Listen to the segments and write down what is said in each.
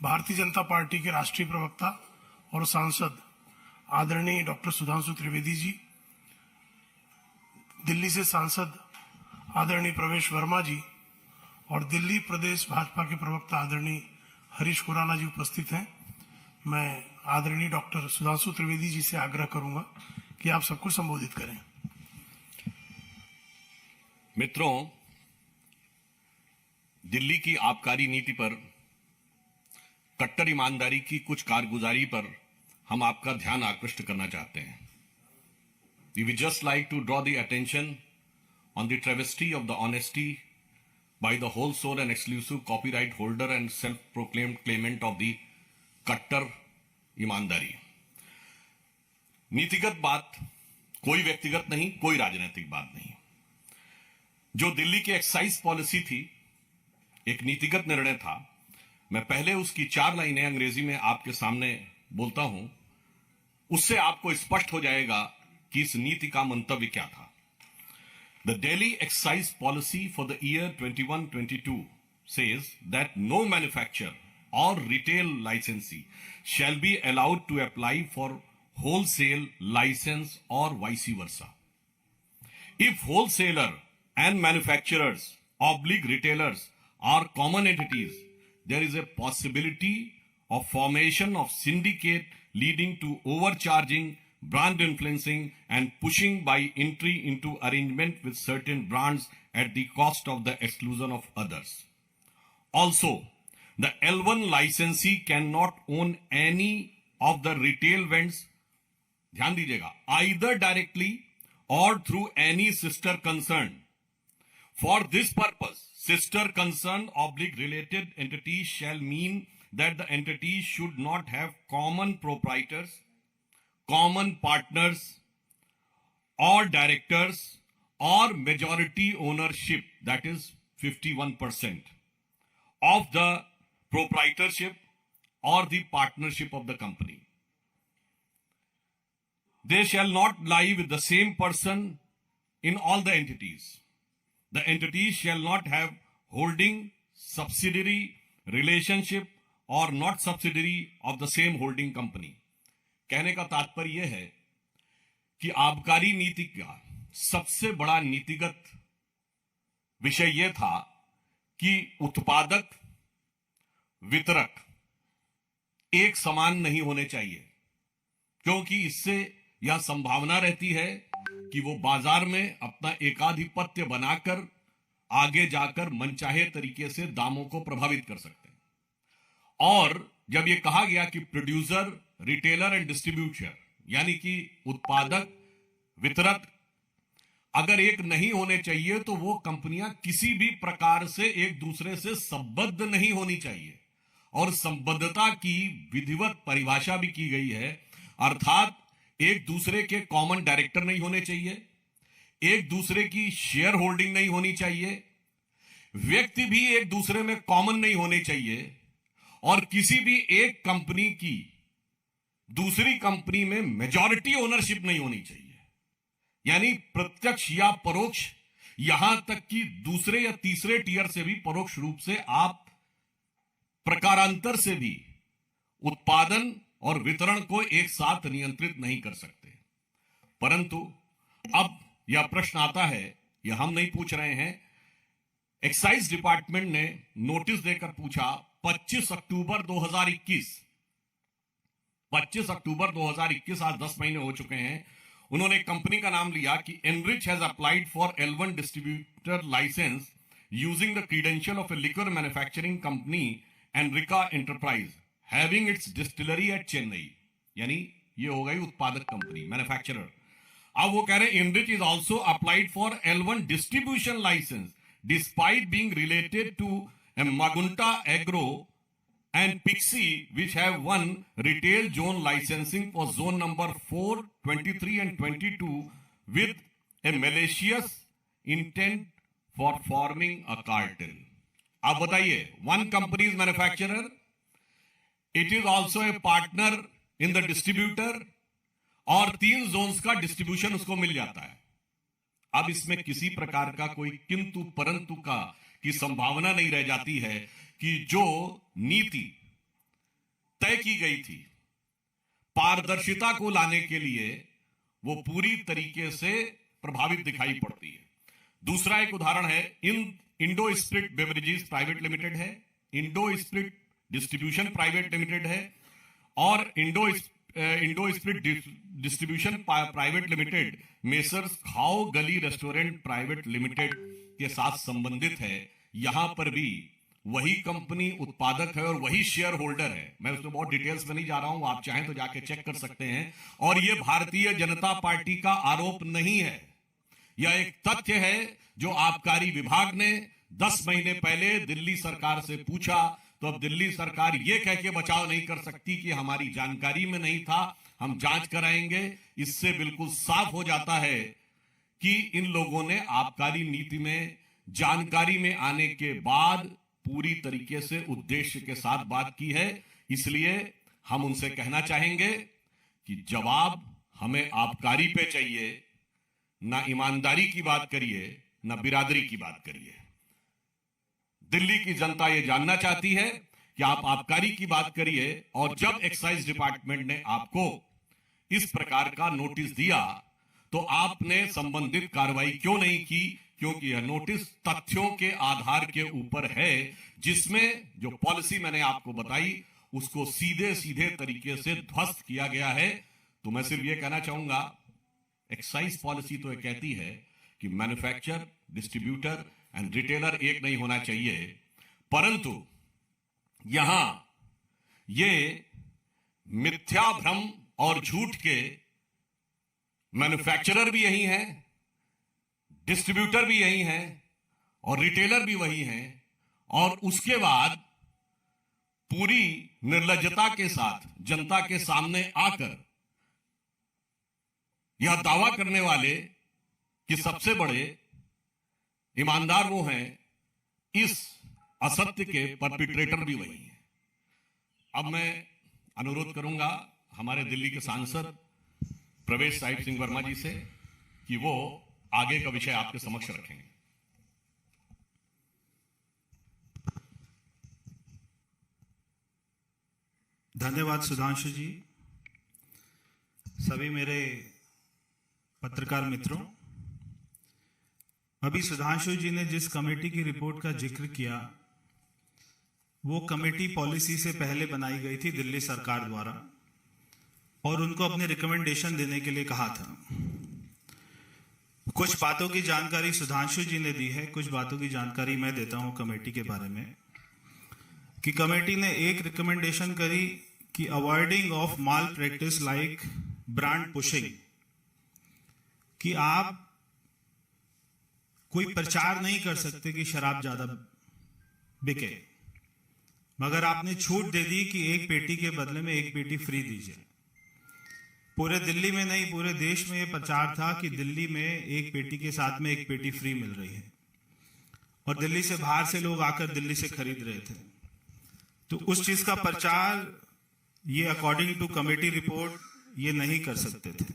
Bharatiya Janata party के राष्ट्रीय प्रवक्ता और सांसद आदरणीय डॉक्टर सुधांशु त्रिवेदी जी, दिल्ली से सांसद आदरणीय प्रवेश वर्मा जी और दिल्ली प्रदेश भाजपा के प्रवक्ता आदरणीय हरीश खुराना जी उपस्थित हैं। मैं आदरणीय डॉक्टर सुधांशु त्रिवेदी जी से आग्रह करूंगा कि आप सबको संबोधित करें। मित्रों, दिल्ली की आबकारी नीति पर, कट्टर ईमानदारी की कुछ कारगुजारी पर हम आपका ध्यान आकृष्ट करना चाहते हैं। We would just like to draw the attention on the travesty of the honesty by the whole soul and exclusive copyright holder and self-proclaimed claimant of the कट्टर ईमानदारी। नीतिगत बात, कोई व्यक्तिगत नहीं, कोई राजनीतिक बात नहीं। जो दिल्ली की एक्साइज पॉलिसी थी, एक नीतिगत निर्णय था। मैं पहले उसकी 4 लाइनें अंग्रेजी में आपके सामने बोलता हूं, उससे आपको स्पष्ट हो जाएगा कि इस नीति का मंतव्य क्या था। The Delhi excise policy for the year 21-22 says that no manufacturer or retail licensee shall be allowed to apply for wholesale license or vice versa. If wholesaler and manufacturers / retailers are common entities, there is a possibility of formation of syndicate leading to overcharging, brand influencing and pushing by entry into arrangement with certain brands at the cost of the exclusion of others. Also, the L1 licensee cannot own any of the retail vends, ध्यान दीजिएगा, either directly or through any sister concern. For this purpose, sister concern / related entities shall mean that the entities should not have common proprietors, common partners or directors or majority ownership, that is 51% of the proprietorship or the partnership of the company. They shall not lie with the same person in all the entities. The entities shall not have holding, subsidiary, relationship or not subsidiary of the same holding company. कहने का तात्पर्य यह है कि आबकारी नीति का सबसे बड़ा नीतिगत विषय यह था कि उत्पादक, वितरक एक समान नहीं होने चाहिए, क्योंकि इससे यह संभावना रहती है कि वो बाजार में अपना एकाधिपत्य बनाकर आगे जाकर मनचाहे तरीके से दामों को प्रभावित कर सकते हैं। और जब ये कहा गया कि प्रोड्यूसर, रिटेलर एंड डिस्ट्रीब्यूटर, यानी कि उत्पादक, वितरक अगर एक नहीं होने चाहिए, तो वो कंपनियां किसी भी प्रकार से एक दूसरे से संबद्ध नहीं होनी चाहिए। और संबद्धता की विधिवत परिभाषा भी की गई है, अर्थात एक दूसरे के कॉमन डायरेक्टर नहीं होने चाहिए, एक दूसरे की शेयर होल्डिंग नहीं होनी चाहिए, व्यक्ति भी एक दूसरे में कॉमन नहीं होने चाहिए, और किसी भी एक कंपनी की दूसरी कंपनी में मेजॉरिटी ओनरशिप नहीं होनी चाहिए। यानी प्रत्यक्ष या परोक्ष, यहां तक कि दूसरे या तीसरे टियर से भी परोक्ष रूप से आप प्रकारांतर से भी उत्पादन और वितरण को एक साथ नियंत्रित नहीं कर सकते। परंतु अब यह प्रश्न आता है, यह हम नहीं पूछ रहे हैं, एक्साइज डिपार्टमेंट ने नोटिस देकर पूछा 25 अक्टूबर 2021, आज 10 महीने हो चुके हैं। उन्होंने कंपनी का नाम लिया कि Enrich has applied for L1 distributor licence using the credential of a liquor manufacturing company Enrica enterprise having its distillery at Chennai. यानी ये हो गई उत्पादक कंपनी, मैन्युफैक्चरर। अब वो कह रहे हैं enrich is also applied for L1 distribution licence despite being related to Magunta Agro and Pixie, which have won retail zone licensing for zone number 4, 23 and 22 with a malicious intent for forming a cartel. अब बताइए, one company is manufacturer, it is also a partner in the distributor, और 3 zones का distribution उसको मिल जाता है। अब इसमें किसी प्रकार का कोई किंतु परंतु का की संभावना नहीं रह जाती है कि जो नीति तय की गई थी, पारदर्शिता को लाने के लिए वो पूरी तरीके से प्रभावित दिखाई पड़ती है। दूसरा एक उदाहरण है, Indo spirit beverages private limited है, Indo spirit distribution private limited है और Indo spirit distribution private limited messrs Khao Gali restaurant private limited के साथ संबंधित है। यहां पर भी वही कंपनी उत्पादक है और वही शेयर होल्डर है। मैं उसमें बहुत डिटेल्स में नहीं जा रहा हूं, आप चाहें तो जाके चेक कर सकते हैं। और यह भारतीय जनता पार्टी का आरोप नहीं है, यह एक तथ्य है जो आबकारी विभाग ने 10 महीने पहले दिल्ली सरकार से पूछा, तो अब दिल्ली सरकार यह कह के बचाव नहीं कर सकती कि हमारी जानकारी में नहीं था, हम जांच कराएंगे। इससे बिल्कुल साफ हो जाता है कि इन लोगों ने आबकारी नीति में जानकारी में आने के बाद पूरी तरीके से उद्देश्य के साथ बात की है। इसलिए हम उनसे कहना चाहेंगे कि जवाब हमें आबकारी पे चाहिए, ना ईमानदारी की बात करिए, ना बिरादरी की बात करिए। दिल्ली की जनता यह जानना चाहती है कि आप आबकारी की बात करिए, और जब एक्साइज डिपार्टमेंट ने आपको इस प्रकार का नोटिस दिया तो आपने संबंधित कार्रवाई क्यों नहीं की? क्योंकि यह नोटिस तथ्यों के आधार के ऊपर है, जिसमें जो पॉलिसी मैंने आपको बताई उसको सीधे सीधे तरीके से ध्वस्त किया गया है। तो मैं सिर्फ यह कहना चाहूंगा, एक्साइज पॉलिसी तो यह कहती है कि मैन्युफैक्चरर, डिस्ट्रीब्यूटर एंड रिटेलर एक नहीं होना चाहिए, परंतु यहां ये मिथ्या भ्रम और झूठ के मैन्युफैक्चरर भी यही हैं, डिस्ट्रीब्यूटर भी यही हैं और रिटेलर भी वही हैं, और उसके बाद पूरी निर्लज्जता के साथ जनता के सामने आकर यह दावा करने वाले कि सबसे बड़े ईमानदार वो हैं, इस असत्य के परपिट्रेटर भी वही हैं। अब मैं अनुरोध करूंगा हमारे दिल्ली के सांसद प्रवेश साहिब सिंह वर्मा जी से कि वो आगे का विषय आपके समक्ष रखेंगे। धन्यवाद सुधांशु जी। सभी मेरे पत्रकार मित्रों, अभी सुधांशु जी ने जिस कमेटी की रिपोर्ट का जिक्र किया वो कमेटी पॉलिसी से पहले बनाई गई थी दिल्ली सरकार द्वारा, और उनको अपने रिकमेंडेशन देने के लिए कहा था। कुछ बातों की जानकारी सुधांशु जी ने दी है, कुछ बातों की जानकारी मैं देता हूं कमेटी के बारे में। कि कमेटी ने एक रिकमेंडेशन करी कि avoiding of mall practice like brand pushing, कि आप कोई प्रचार नहीं कर सकते कि शराब ज्यादा बिके, मगर आपने छूट दे दी कि एक पेटी के बदले में एक पेटी फ्री दीजिए। पूरे दिल्ली में नहीं, पूरे देश में यह प्रचार था कि दिल्ली में एक पेटी के साथ में एक पेटी फ्री मिल रही है, और दिल्ली से बाहर से लोग आकर दिल्ली से खरीद रहे थे। तो उस चीज का प्रचार ये अकॉर्डिंग टू कमेटी रिपोर्ट ये नहीं कर सकते थे।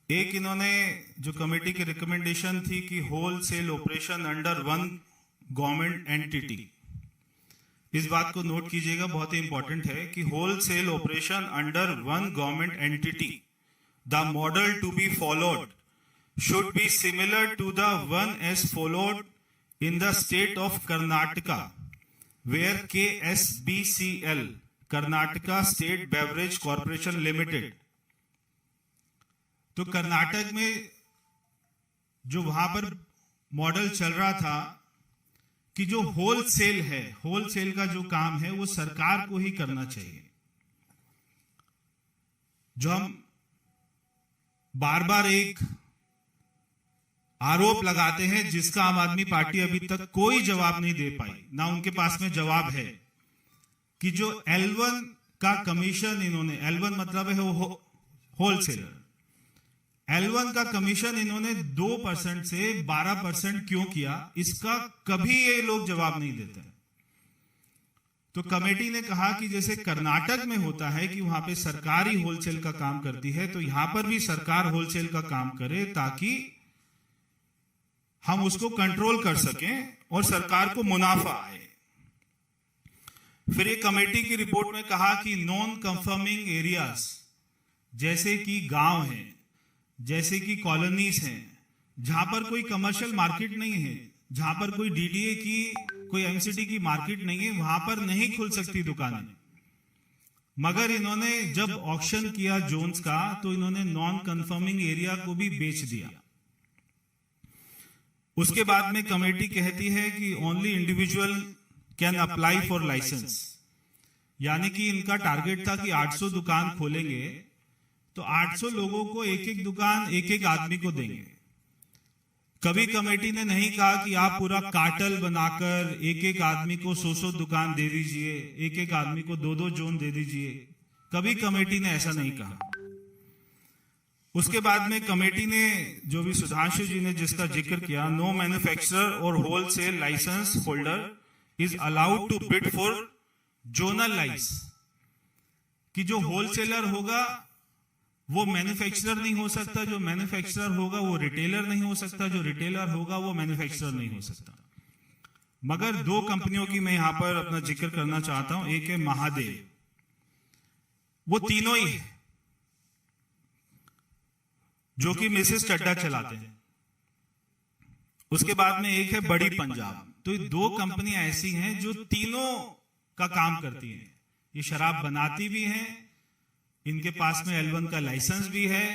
एक इन्होंने जो कमेटी की रिकमेंडेशन थी कि wholesale operation under one government entity, इस बात को नोट कीजिएगा, बहुत ही इंपॉर्टेंट है कि wholesale operation under one government entity, the model to be followed should be similar to the one as followed in the state of Karnataka, where KSBCL, Karnataka state beverage corporation limited, तो कर्नाटक में जो वहां पर model चल रहा था कि जो होलसेल है, होलसेल का जो काम है वो सरकार को ही करना चाहिए। जो हम बार बार एक आरोप लगाते हैं जिसका आम आदमी पार्टी अभी तक कोई जवाब नहीं दे पाई, ना उनके पास में जवाब है, कि जो L1 का कमीशन इन्होंने, L1 मतलब है वो होलसेलर, L1 का कमीशन इन्होंने 2% से 12% क्यों किया, इसका कभी ये लोग जवाब नहीं देते। तो कमेटी ने कहा कि जैसे कर्नाटक में होता है कि वहां पे सरकार ही होलसेल का काम करती है, तो यहां पर भी सरकार होलसेल का काम करे ताकि हम उसको कंट्रोल कर सकें और सरकार को मुनाफा आए। फिर एक कमेटी की रिपोर्ट में कहा कि नॉन कंफर्मिंग एरियाज जैसे कि गांव हैं, जैसे कि कॉलोनीज हैं, जहां पर कोई कमर्शियल मार्केट नहीं है, जहां पर कोई डीडीए की कोई एमसीडी की मार्केट नहीं है, वहां पर नहीं खुल सकती दुकानें। मगर इन्होंने जब ऑक्शन किया जोन्स का तो इन्होंने नॉन कंफर्मिंग एरिया को भी बेच दिया। उसके बाद में कमेटी कहती है कि only individual can apply for licence, यानी कि इनका टारगेट था कि 800 दुकान खोलेंगे तो 800 लोगों को एक एक दुकान एक एक आदमी को देंगे। कभी कमेटी ने नहीं कहा कि आप पूरा कार्टेल बनाकर एक एक आदमी को 100 दुकान दे दीजिए, एक एक आदमी को 2 जोन दे दीजिए। कभी कमेटी ने ऐसा नहीं कहा। उसके बाद में कमेटी ने, जो भी सुधांशु जी ने जिसका जिक्र किया, नो मैन्युफैक्चरर और wholesale licence holder is allowed to bid for zonal लाइस, कि जो होलसेलर होगा वो मैन्युफैक्चरर नहीं हो सकता, जो मैन्युफैक्चरर होगा वो रिटेलर नहीं हो सकता, जो रिटेलर होगा वो मैन्युफैक्चरर नहीं हो सकता। मगर 2 कंपनियों की मैं यहां पर अपना जिक्र करना चाहता हूं। एक है महादेव, वो तीनों ही है जो कि मिसेस चड्डा चलाते हैं। उसके बाद में एक है बड़ी पंजाब। तो ये 2 कंपनियां ऐसी हैं जो तीनों का काम करती हैं। ये शराब बनाती भी हैं, इनके पास में L1 का लाइसेंस भी है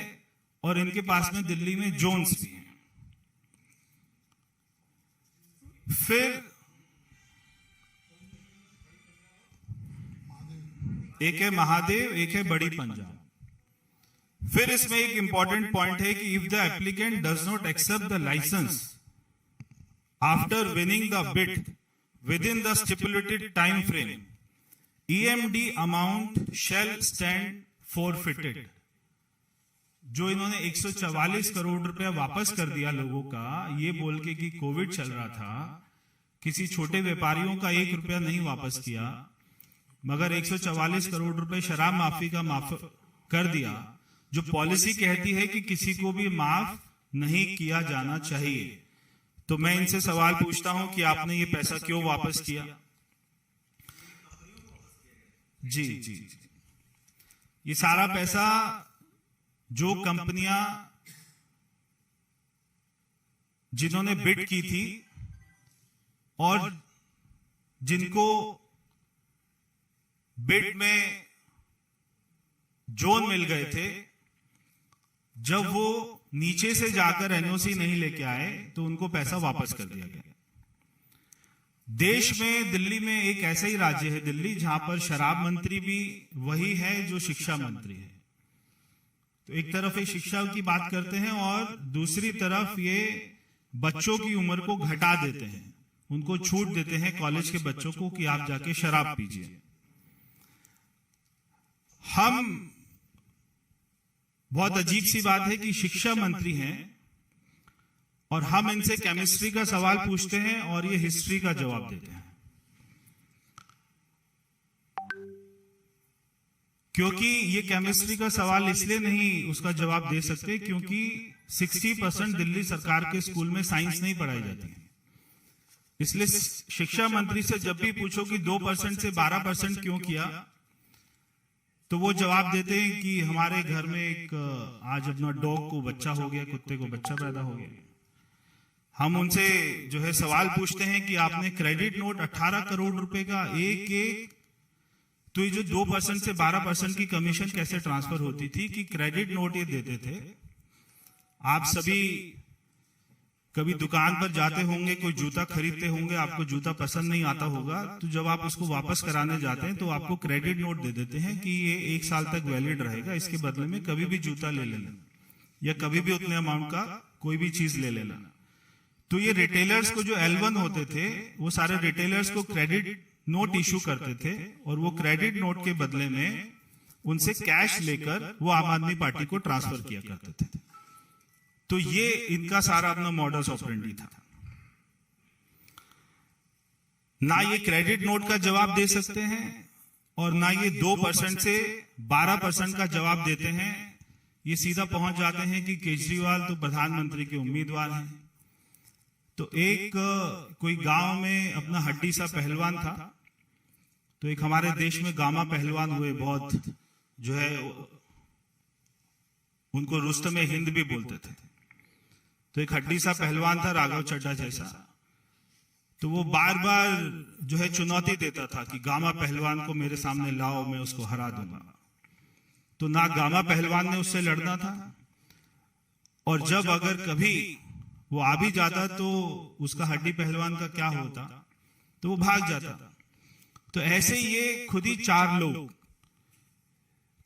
और इनके पास में दिल्ली में जोन्स भी हैं। फिर एक है महादेव, एक है बड़ी पंजाब। फिर इसमें एक इंपॉर्टेंट पॉइंट है कि if the applicant does not accept the licence after winning the bid within the stipulated time frame, EMD amount shall stand forfeited. जो इन्होंने 144 करोड़ रुपया वापस कर दिया लोगों का, ये बोल के कि कोविड चल रहा था, किसी छोटे व्यापारियों का 1 रुपया नहीं वापस किया, मगर 144 करोड़ रुपए शराब माफी का माफ कर दिया, जो पॉलिसी कहती है कि किसी को भी माफ नहीं किया जाना चाहिए। तो मैं इनसे सवाल पूछता हूं कि आपने ये पैसा क्यों वापस किया? जी जी जी, ये सारा पैसा जो कंपनियां जिन्होंने बिड की थी और जिनको बिड में जोन मिल गए थे, जब वो नीचे से जाकर एनओसी नहीं लेके आए तो उनको पैसा वापस कर दिया गया। देश में, दिल्ली में एक ऐसा ही राज्य है दिल्ली, जहां पर शराब मंत्री भी वही है जो शिक्षा मंत्री है। तो एक तरफ ये शिक्षा की बात करते हैं और दूसरी तरफ ये बच्चों की उम्र को घटा देते हैं, उनको छूट देते हैं कॉलेज के बच्चों को कि आप जाके शराब पीजिए। हम, बहुत अजीब सी बात है कि शिक्षा मंत्री हैं और हम इनसे केमिस्ट्री का सवाल पूछते हैं और ये हिस्ट्री का जवाब देते हैं। क्योंकि ये केमिस्ट्री का सवाल इसलिए नहीं उसका जवाब दे सकते क्योंकि 60% दिल्ली सरकार के स्कूल में साइंस नहीं पढ़ाई जाती है। इसलिए शिक्षा मंत्री से जब भी पूछो कि 2% से 12% क्यों किया, तो वो जवाब देते हैं कि हमारे घर में एक आज अपना डॉग को बच्चा हो गया, कुत्ते को बच्चा पैदा हो गया। हम उनसे जो है सवाल पूछते हैं कि आपने क्रेडिट नोट 18 करोड़ रुपए का एक, तो ये जो 2% से 12% की कमीशन कैसे ट्रांसफर होती थी कि क्रेडिट नोट ये देते थे। आप सभी कभी दुकान पर जाते होंगे, कोई जूता खरीदते होंगे, आपको जूता पसंद नहीं आता होगा, तो जब आप उसको वापस कराने जाते हैं तो आपको क्रेडिट नोट दे देते हैं कि ये 1 साल तक वैलिड रहेगा, इसके बदले में कभी भी जूता ले लेना या कभी भी उतने अमाउंट का कोई भी चीज ले लेना। तो ये रिटेलर्स को जो L1 होते थे वो सारे रिटेलर्स को क्रेडिट नोट इशू करते थे और वो क्रेडिट नोट के बदले में उनसे कैश लेकर वो आम आदमी पार्टी को ट्रांसफर किया करते थे। तो ये इनका सारा अपना मॉडस ऑपरेंडी था। ना ये क्रेडिट नोट का जवाब दे सकते हैं और ना ये 2% से 12% का जवाब देते हैं। ये सीधा पहुंच जाते हैं कि केजरीवाल तो प्रधानमंत्री के उम्मीदवार हैं। तो एक कोई गांव में अपना हड्डी सा पहलवान था, तो एक हमारे देश में गामा पहलवान हुए, बहुत जो है उनको रुस्तम हिंद भी बोलते थे। तो एक हड्डी सा पहलवान था राघव चड्ढा जैसा, तो वो बार बार जो है चुनौती देता था कि गामा पहलवान को मेरे सामने लाओ, मैं उसको हरा दूंगा। तो ना गामा पहलवान ने उससे लड़ना था, और जब अगर कभी वो आ भी जाता तो उसका हड्डी पहलवान का क्या होता, तो वो भाग जाता। तो ऐसे ये खुद ही चार लोग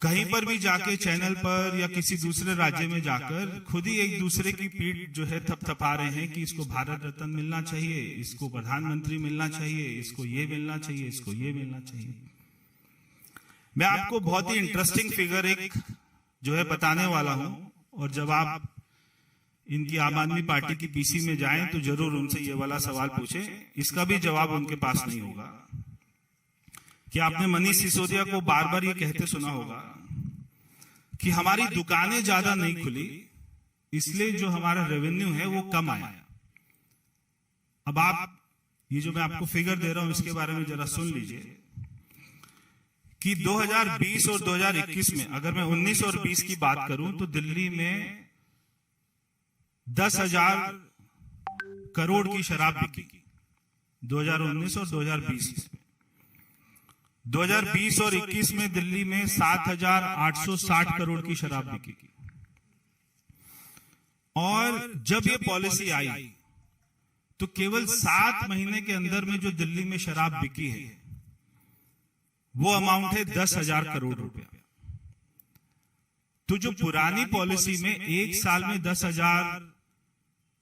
कहीं पर भी जाके चैनल पर या किसी दूसरे राज्य में जाकर खुद ही एक दूसरे की पीठ जो है थपथपा रहे हैं कि इसको भारत रत्न मिलना चाहिए, इसको प्रधानमंत्री मिलना चाहिए, इसको ये मिलना चाहिए, इसको ये मिलना चाहिए। मैं आपको बहुत ही इंटरेस्टिंग फिगर एक जो है बताने वाला हूं, और जब आप इनकी आम आदमी पार्टी की पीसी में जाएं तो जरूर उनसे ये वाला सवाल पूछें, इसका भी जवाब उनके पास नहीं होगा। कि आपने मनीष सिसोदिया को बार बार ये कहते सुना होगा कि हमारी दुकानें ज्यादा नहीं खुली, इसलिए जो हमारा रेवेन्यू है वो कम आया। अब आप ये जो मैं आपको फिगर दे रहा हूं इसके बारे में जरा सुन लीजिए कि 2020 और 2021 में, अगर मैं 19 और 20 की बात करूं तो दिल्ली में 10,000 करोड़ की शराब बिकी 2019 और 2020 में। 2020 और 21 में दिल्ली में 7,860 करोड़ की शराब बिकी। और जब ये पॉलिसी आई तो केवल 7 महीने के अंदर में जो दिल्ली में शराब बिकी है वो अमाउंट है 10,000 करोड़ रुपया। तो जो पुरानी पॉलिसी में एक साल में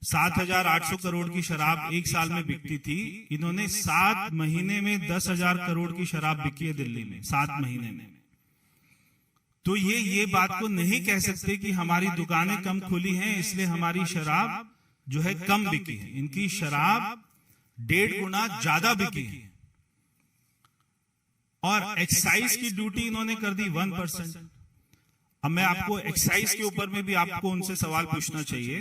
7,800 करोड़ की शराब एक साल में बिकती थी, इन्होंने 7 महीने में 10,000 करोड़ की शराब बिकी है दिल्ली में, 7 महीने में। तो ये बात को नहीं कह सकते कि हमारी दुकानें कम खुली हैं इसलिए हमारी शराब जो है कम बिकी है। इनकी शराब 1.5 गुना ज्यादा बिकी है। और एक्साइज की ड्यूटी इन्होंने कर दी 1%। अब मैं आपको एक्साइज के ऊपर में भी आपको उनसे सवाल पूछना चाहिए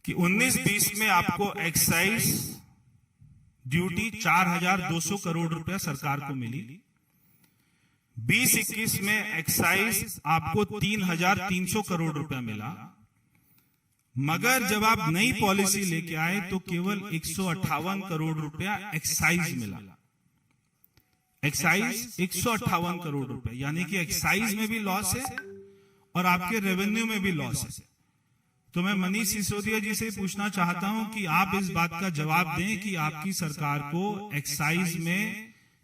कि 19-20 में आपको एक्साइज ड्यूटी 4,200 करोड़ रुपया सरकार को मिली। 20-21 में एक्साइज आपको 3,300 करोड़ रुपया मिला। मगर जब आप नई पॉलिसी लेके आए तो केवल 158 करोड़ रुपया एक्साइज मिला। एक्साइज 158 करोड़ रुपया, यानी कि एक्साइज में भी लॉस है और आपके रेवेन्यू में भी लॉस है। तो मैं मनीष सिसोदिया जी से पूछना चाहता हूं कि आप इस बात का जवाब दें कि आपकी सरकार को एक्साइज में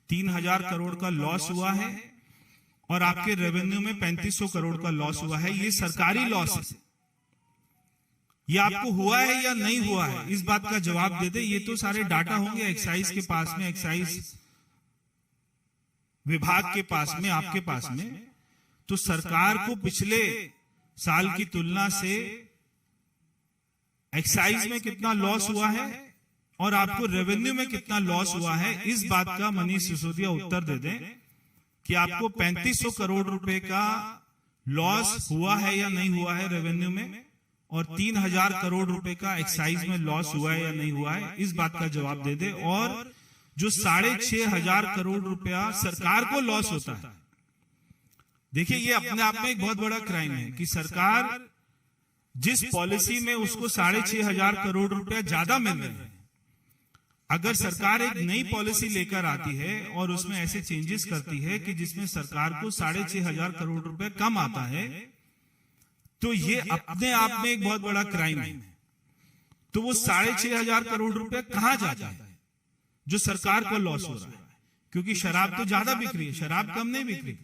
3,000 करोड़ का लॉस हुआ है और आपके रेवेन्यू में 3,500 करोड़ का लॉस हुआ है। ये सरकारी लॉस है, ये आपको हुआ है या नहीं हुआ है, इस बात का जवाब दे दे। ये तो सारे डाटा होंगे एक्साइज के पास में, एक्साइज विभाग के पास में, आपके पास में। तो सरकार को पिछले साल की तुलना से एक्साइज में कितना लॉस हुआ है और आपको रेवेन्यू में कितना लॉस हुआ है, इस बात का मनीष सिसोदिया उत्तर दे दें कि आपको 3,500 करोड़ रुपए का लॉस हुआ है या नहीं हुआ है रेवेन्यू में, और 3,000 करोड़ रुपए का एक्साइज में लॉस हुआ है या नहीं हुआ है, इस बात का जवाब दे दे। और जो 6,500 करोड़ रुपया सरकार को लॉस होता है, देखिए ये अपने आप में एक बहुत बड़ा क्राइम है कि सरकार जिस पॉलिसी में उसको 6,500 करोड़ रुपया ज्यादा मिल रहे हैं, अगर सरकार एक नई पॉलिसी लेकर आती है और उसमें ऐसे चेंजेस करती है कि जिसमें सरकार को 6,500 करोड़ रुपया कम आता है, तो ये अपने आप में एक बहुत बड़ा क्राइम है। तो वो 6,500 करोड़ रुपया कहां जाता है जो सरकार को लॉस हो रहा है? क्योंकि शराब तो ज्यादा बिक रही है, शराब कम नहीं बिक रही,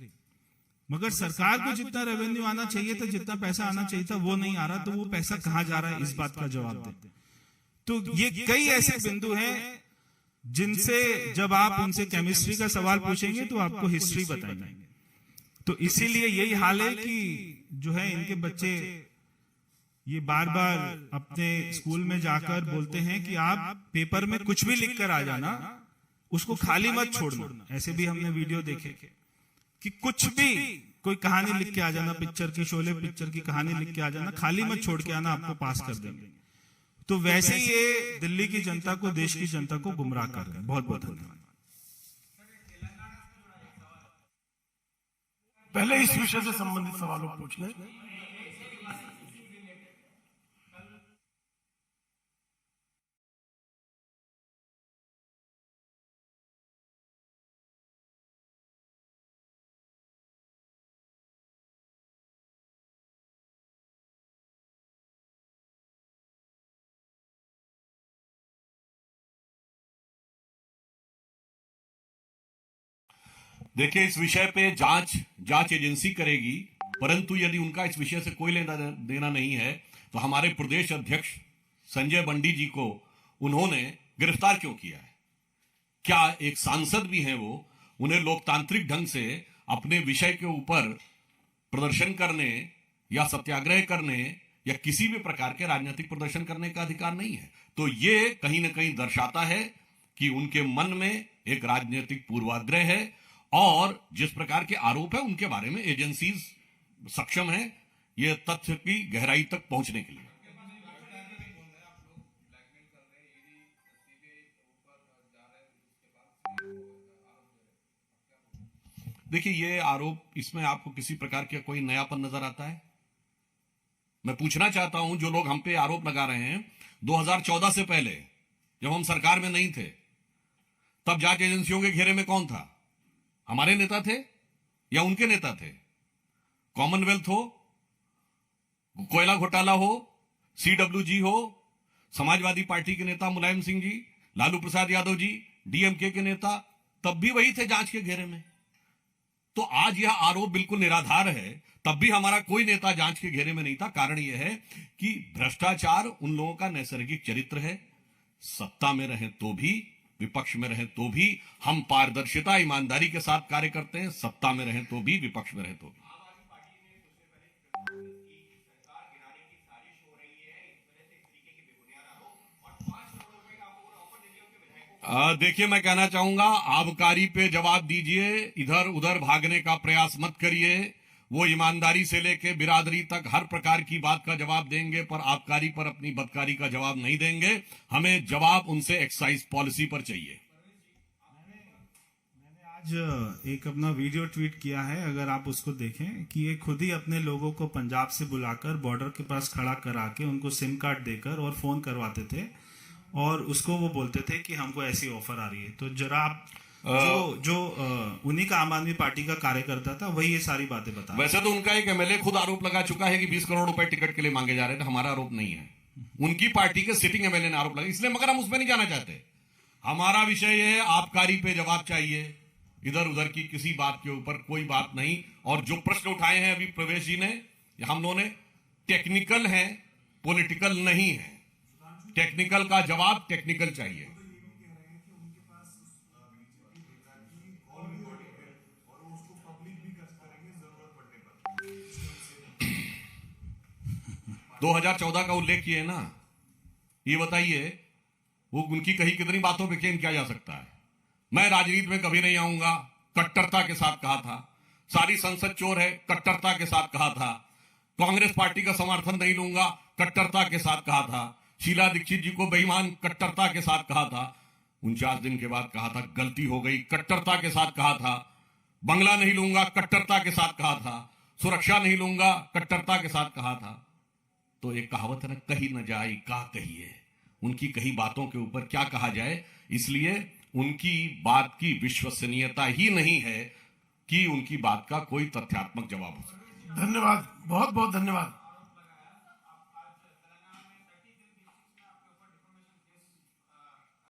मगर सरकार को जितना रेवेन्यू आना चाहिए था, जितना पैसा आना चाहिए था, वो नहीं आ रहा। तो वो पैसा कहां जा रहा है, इस बात का जवाब दें। तो ये कई ऐसे बिंदु हैं जिनसे जब आप उनसे केमिस्ट्री का सवाल पूछेंगे तो आपको हिस्ट्री बताएंगे। तो इसीलिए यही हाल है कि जो है इनके बच्चे ये बार बार अपने स्कूल में जाकर बोलते हैं कि आप पेपर में कुछ भी लिख कर आ जाना, उसको खाली मत छोड़ना। ऐसे भी हमने वीडियो देखे कि कुछ भी कोई कहानी लिख के आ जाना, पिक्चर की, शोले पिक्चर की कहानी लिख के आ जाना, खाली मत छोड़ के आना, आपको पास कर देंगे। तो वैसे ही ये दिल्ली की जनता को, देश की जनता को गुमराह कर रहे हैं। बहुत बहुत धन्यवाद। पहले इस विषय से संबंधित सवालों को पूछ लें। देखिए, इस विषय पे जांच एजेंसी करेगी, परंतु यदि उनका इस विषय से कोई लेना देना नहीं है तो हमारे प्रदेश अध्यक्ष संजय बंडी जी को उन्होंने गिरफ्तार क्यों किया है? क्या एक सांसद भी हैं वो, उन्हें लोकतांत्रिक ढंग से अपने विषय के ऊपर प्रदर्शन करने या सत्याग्रह करने या किसी भी प्रकार के राजनीतिक प्रदर्शन करने का अधिकार नहीं है? तो ये कहीं ना कहीं दर्शाता है कि उनके मन में एक राजनीतिक पूर्वाग्रह है और जिस प्रकार के आरोप है उनके बारे में एजेंसीज सक्षम है ये तथ्य की गहराई तक पहुंचने के लिए। देखिए, ये आरोप, इसमें आपको किसी प्रकार का कोई नयापन नजर आता है? मैं पूछना चाहता हूं, जो लोग हम पे आरोप लगा रहे हैं, 2014 से पहले जब हम सरकार में नहीं थे तब जांच एजेंसियों के घेरे में कौन था? हमारे नेता थे या उनके नेता थे? कॉमनवेल्थ हो, कोयला घोटाला हो, CWG हो, समाजवादी पार्टी के नेता मुलायम सिंह जी, लालू प्रसाद यादव जी, DMK के नेता, तब भी वही थे जांच के घेरे में। तो आज यह आरोप बिल्कुल निराधार है। तब भी हमारा कोई नेता जांच के घेरे में नहीं था। कारण यह है कि भ्रष्टाचार उन लोगों का नैसर्गिक चरित्र है। सत्ता में रहें तो भी, विपक्ष में रहें तो भी हम पारदर्शिता, ईमानदारी के साथ कार्य करते हैं। सत्ता में रहें तो भी, विपक्ष में रहें तो भी। देखिए, मैं कहना चाहूंगा, आबकारी पे जवाब दीजिए, इधर उधर भागने का प्रयास मत करिए। वो ईमानदारी से लेके बिरादरी तक हर प्रकार की बात का जवाब देंगे, पर आबकारी पर अपनी बदकारी का जवाब नहीं देंगे। हमें जवाब उनसे एक्साइज पॉलिसी पर चाहिए। मैंने आज एक अपना वीडियो ट्वीट किया है, अगर आप उसको देखें, कि ये खुद ही अपने लोगों को पंजाब से बुलाकर बॉर्डर के पास खड़ा करा के उनको सिम कार्ड देकर और फोन करवाते थे और उसको वो बोलते थे कि हमको ऐसी ऑफर आ रही है। तो जरा आप जो उन्हीं का आम आदमी पार्टी का कार्यकर्ता था वही ये सारी बातें बता। वैसे तो उनका एक MLA खुद आरोप लगा चुका है कि 20 करोड़ रुपए टिकट के लिए मांगे जा रहे थे। हमारा आरोप नहीं है, उनकी पार्टी के सिटिंग MLA ने आरोप लगा, इसलिए, मगर हम उसमें नहीं जाना चाहते। हमारा विषय यह है, आबकारी पे जवाब चाहिए, इधर उधर की किसी बात के ऊपर कोई बात नहीं। और जो प्रश्न उठाए हैं अभी प्रवेश जी ने, हम लोगों ने, टेक्निकल है, पॉलिटिकल नहीं है। टेक्निकल का जवाब टेक्निकल चाहिए। दो 2014 का उल्लेख किए ना, ये बताइए वो उनकी कही कितनी बातों पे यकीन किया जा सकता है? मैं राजनीति में कभी नहीं आऊंगा, कट्टरता के साथ कहा था। सारी संसद चोर है, कट्टरता के साथ कहा था। कांग्रेस पार्टी का समर्थन नहीं लूंगा, कट्टरता के साथ कहा था। शीला दीक्षित जी को बेईमान, कट्टरता के साथ कहा था। 49 दिन के बाद कहा था गलती हो गई, कट्टरता के साथ कहा था। बंगला नहीं लूंगा, कट्टरता के साथ कहा था। सुरक्षा नहीं लूंगा, कट्टरता के साथ कहा था। तो एक कहावत है ना, कही न जाए का कहिए। उनकी कही बातों के ऊपर क्या कहा जाए, इसलिए उनकी बात की विश्वसनीयता ही नहीं है कि उनकी बात का कोई तथ्यात्मक जवाब हो सके। धन्यवाद, बहुत बहुत धन्यवाद।